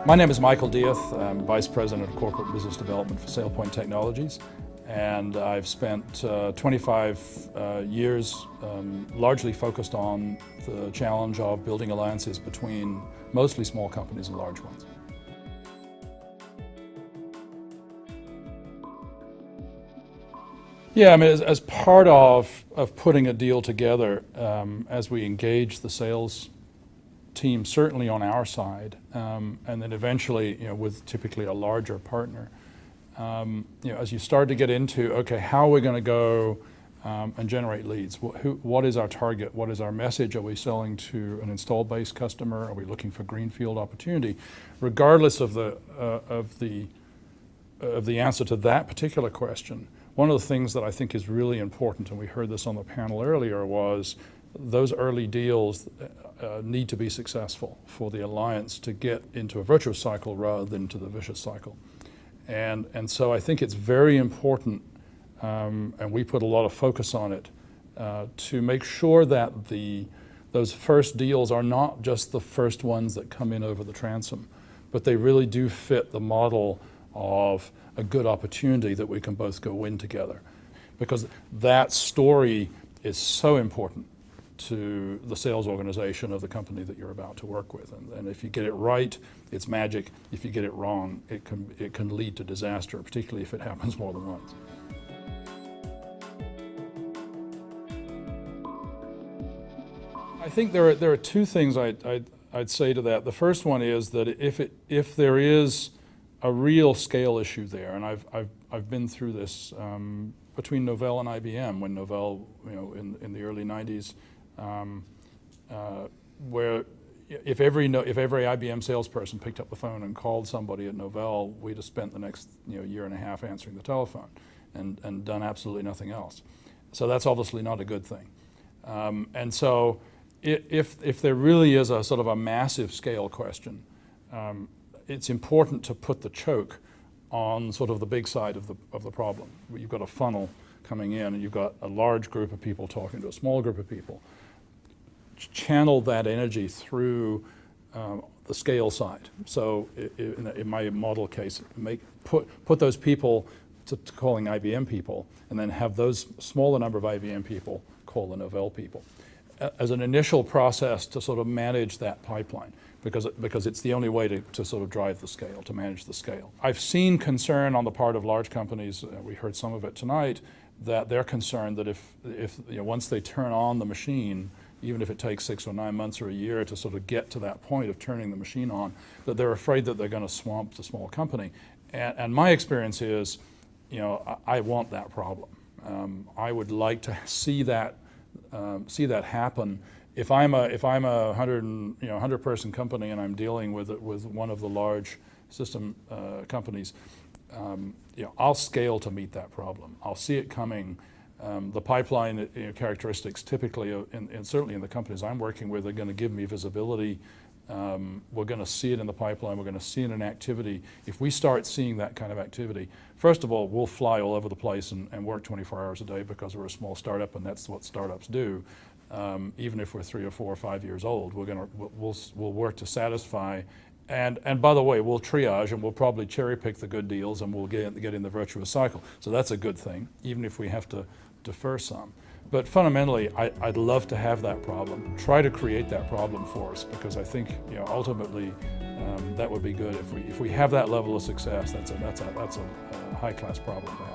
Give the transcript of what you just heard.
My name is Michael MDEath. I'm Vice President of Corporate Business Development for SailPoint Technologies, and I've spent 25 years largely focused on the challenge of building alliances between mostly small companies and large ones. Yeah, I mean, as part of putting a deal together, as we engage the sales team, certainly on our side, and then eventually, with typically a larger partner, as you start to get into, okay, how are we going to go and generate leads? What is our target? What is our message? Are we selling to an installed base customer? Are we looking for greenfield opportunity? Regardless of the answer to that particular question, one of the things that I think is really important, and we heard this on the panel earlier, was those early deals need to be successful for the alliance to get into a virtuous cycle rather than to the vicious cycle. And so I think it's very important, and we put a lot of focus on it, to make sure that those first deals are not just the first ones that come in over the transom, but they really do fit the model of a good opportunity that we can both go win together. Because that story is so important to the sales organization of the company that you're about to work with. And if you get it right, it's magic. If you get it wrong, it can lead to disaster, particularly if it happens more than once. I think there are two things I'd say to that. The first one is that if there is a real scale issue there, and I've been through this between Novell and IBM, when Novell, in the early 90s, where if every IBM salesperson picked up the phone and called somebody at Novell, we'd have spent the next year and a half answering the telephone and done absolutely nothing else. So that's obviously not a good thing. And so if there really is a sort of a massive scale question, it's important to put the choke on sort of the big side of the problem. You've got a funnel coming in, and you've got a large group of people talking to a small group of people. Channel that energy through the scale side. So in my model case, put those people to calling IBM people, and then have those smaller number of IBM people call the Novell people as an initial process to sort of manage that pipeline, because it's the only way to sort of drive the scale, to manage the scale. I've seen concern on the part of large companies, we heard some of it tonight, that they're concerned that if once they turn on the machine, even if it takes 6 or 9 months or a year to sort of get to that point of turning the machine on, that they're afraid that they're going to swamp the small company. And my experience is, I want that problem. I would like to see that happen. If I'm a 100-person company and I'm dealing with one of the large system companies, I'll scale to meet that problem. I'll see it coming. The pipeline characteristics typically, and certainly in the companies I'm working with, are going to give me visibility. We're going to see it in the pipeline. We're going to see it in activity. If we start seeing that kind of activity, first of all, we'll fly all over the place and work 24 hours a day because we're a small startup, and that's what startups do. Even if we're 3 or 4 or 5 years old, we'll work to satisfy. And by the way, we'll triage, and we'll probably cherry pick the good deals, and we'll get in the virtuous cycle. So that's a good thing, even if we have to defer some. But fundamentally, I'd love to have that problem. Try to create that problem for us, because I think ultimately that would be good if we have that level of success. That's a high-class problem to have.